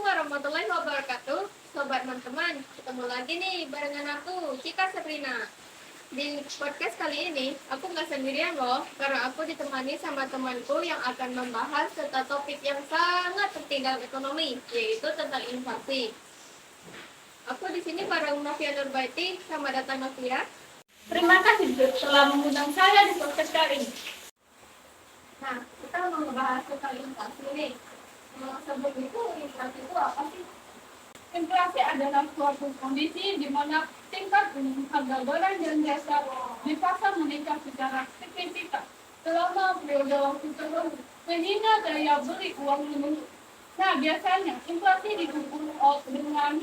warahmatullahi wabarakatuh, sobat teman-teman. Ketemu lagi nih barengan aku, Cika Sabrina. Di podcast kali ini, aku nggak sendirian loh, karena aku ditemani sama temanku yang akan membahas tentang topik yang sangat penting dalam ekonomi, yaitu tentang inflasi. Aku di sini bareng Novia Nurbaiti. Selamat datang, Novia. Terima kasih telah mengundang saya di podcast kali ini. Nah, kita mau membahas tentang inflasi nih. Sebelum itu, inflasi itu apa sih? Inflasi adalah suatu kondisi di mana tingkat harga barang dan jasa di pasar meningkat secara signifikan selama periode waktu tertentu sehingga daya beli uang menurun. Nah, biasanya inflasi didukung dengan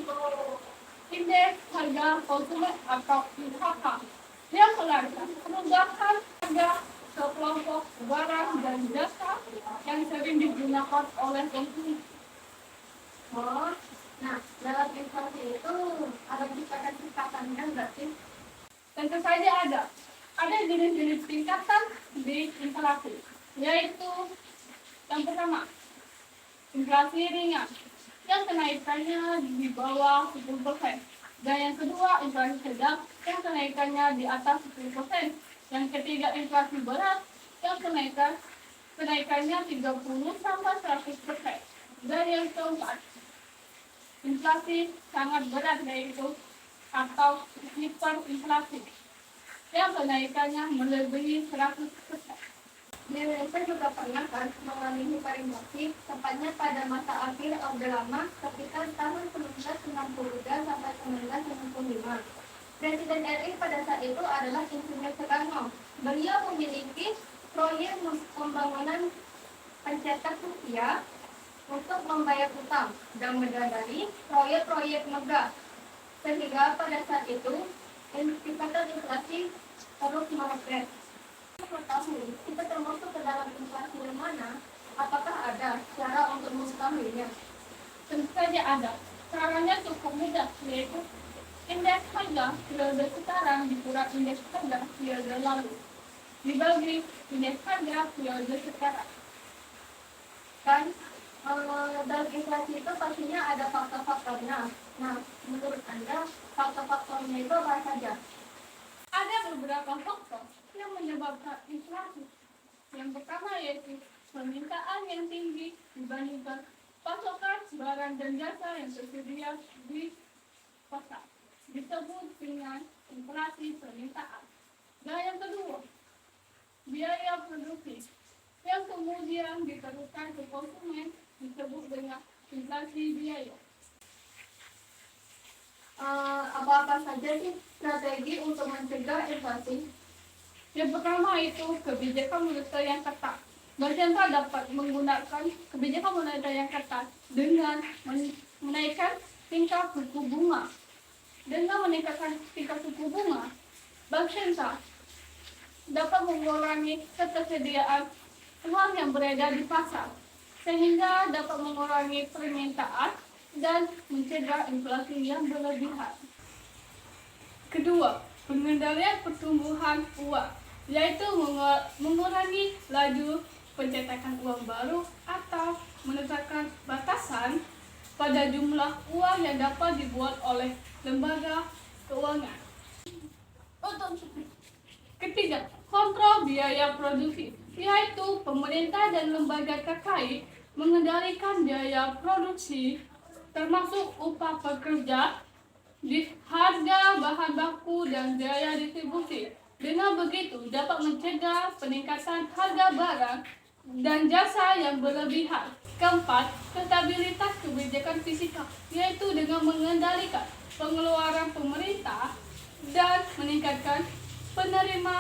indeks harga konsumen atau IHK yang melarikan perubahan harga sekelompok barang dan jasa yang sering digunakan oleh konsumen. Oh, nah, dalam inflasi itu ada tingkatan-tingkatannya nggak sih? Tentu saja ada. Ada jenis-jenis tingkatan di inflasi, yaitu yang pertama, inflasi ringan, yang kenaikannya di bawah 10%. Dan yang kedua, inflasi sedang, yang kenaikannya di atas 10%. Yang ketiga, inflasi berat, yang kenaikannya 30-100%. Dan yang keempat, inflasi sangat berat, yaitu atau hiperinflasi, yang kenaikannya melebihi 100%. Di Indonesia juga pernah kan mengalami hiperinflasi, tepatnya pada masa akhir Orde Lama sekitar tahun 1992 sampai 1995. Presiden RI pada saat itu adalah Insinyur Soekarno. Beliau memiliki proyek pembangunan pencetak rupiah untuk membayar utang dan mendanai proyek-proyek megah, sehingga pada saat itu indikator inflasi terus meroket. Mengetahui kita termasuk ke dalam inflasi yang mana? Apakah ada cara untuk mengetahuinya? Tentu saja ada. Caranya cukup mudah, yaitu indeks harga periode sekarang dikurang indeks harga periode lalu dibagi indeks harga periode sekarang. Kan dalam inflasi itu pastinya ada faktor-faktornya. Nah, menurut Anda faktor-faktornya itu apa saja? Ada beberapa faktor yang menyebabkan inflasi. Yang pertama yaitu permintaan yang tinggi dibandingkan pasokan barang dan jasa yang tersedia di pasar, disebut dengan inflasi permintaan. Dan yang kedua, biaya produksi yang kemudian diteruskan ke konsumen disebut dengan inflasi biaya. Apa-apa saja sih strategi untuk mencegah inflasi? Yang pertama itu kebijakan moneter yang ketat. Bank sentral dapat menggunakan kebijakan moneter yang ketat dengan menaikkan tingkat suku bunga. Dengan meningkatkan tingkat suku bunga, bank sentral dapat mengurangi ketersediaan uang yang beredar di pasar, sehingga dapat mengurangi permintaan dan mencegah inflasi yang berlebihan. Kedua, pengendalian pertumbuhan uang, yaitu mengurangi laju pencetakan uang baru atau menetapkan batasan pada jumlah uang yang dapat dibuat oleh lembaga keuangan. Ketiga, kontrol biaya produksi, yaitu pemerintah dan lembaga terkait mengendalikan biaya produksi termasuk upah pekerja, di harga bahan baku dan biaya distribusi. Dengan begitu dapat mencegah peningkatan harga barang dan jasa yang berlebihan. Keempat, stabilitas kebijakan fiskal, yaitu dengan mengendalikan pengeluaran pemerintah dan meningkatkan penerima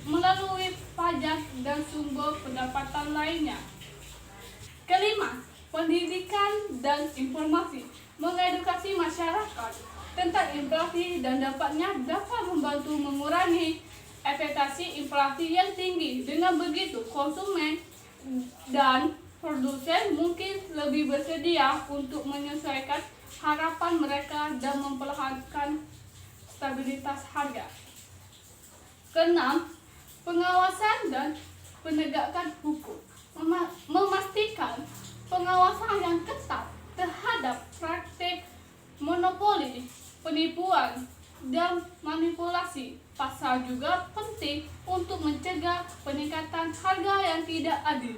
melalui pajak dan sumber pendapatan lainnya. Kelima, pendidikan dan informasi, mengedukasi masyarakat tentang inflasi dan dampaknya dapat membantu mengurangi ekspektasi inflasi yang tinggi. Dengan begitu, konsumen dan produsen mungkin lebih bersedia untuk menyesuaikan harapan mereka dan mempertahankan stabilitas harga. Keenam, pengawasan dan penegakan hukum, memastikan pengawasan yang ketat terhadap adil.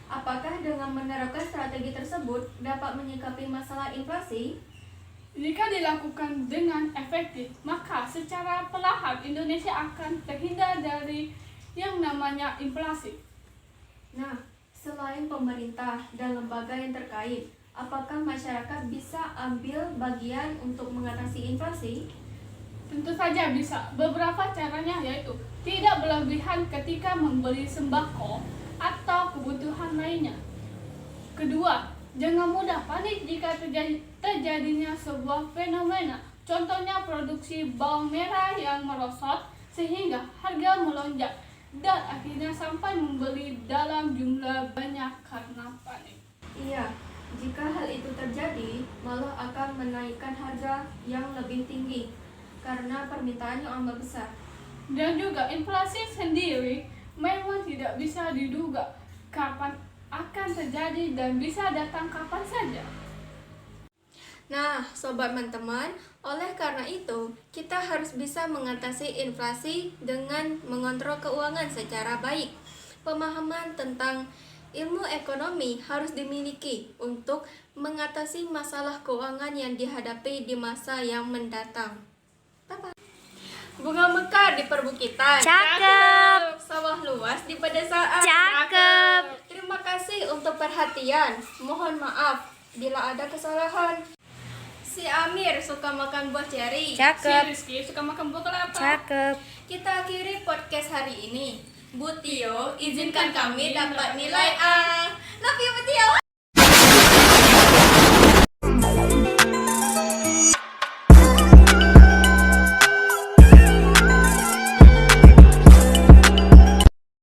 Apakah dengan menerapkan strategi tersebut dapat menyikapi masalah inflasi? Jika dilakukan dengan efektif, maka secara perlahan Indonesia akan terhindar dari yang namanya inflasi. Nah, selain pemerintah dan lembaga yang terkait, apakah masyarakat bisa ambil bagian untuk mengatasi inflasi? Tentu saja bisa. Beberapa caranya yaitu tidak berlebihan ketika membeli sembako atau kebutuhan lainnya. Kedua, jangan mudah panik jika terjadinya sebuah fenomena. Contohnya produksi bawang merah yang merosot sehingga harga melonjak dan akhirnya sampai membeli dalam jumlah banyak karena panik. Iya, jika hal itu terjadi, malah akan menaikkan harga yang lebih tinggi karena permintaan yang amat besar. Dan juga inflasi sendiri memang tidak bisa diduga kapan akan terjadi dan bisa datang kapan saja. Nah, sobat teman, oleh karena itu, kita harus bisa mengatasi inflasi dengan mengontrol keuangan secara baik. Pemahaman tentang ilmu ekonomi harus dimiliki untuk mengatasi masalah keuangan yang dihadapi di masa yang mendatang. Bye-bye. Bunga mekar di perbukitan. Cakep. Sawah luas di pedesaan. Cakep. Terima kasih untuk perhatian. Mohon maaf bila ada kesalahan. Si Amir suka makan buah ceri. Si Cakep. Rizky suka makan buah kelapa. Cakep. Kita akhiri podcast hari ini. Bu Tio, izinkan kami dapat nilai A.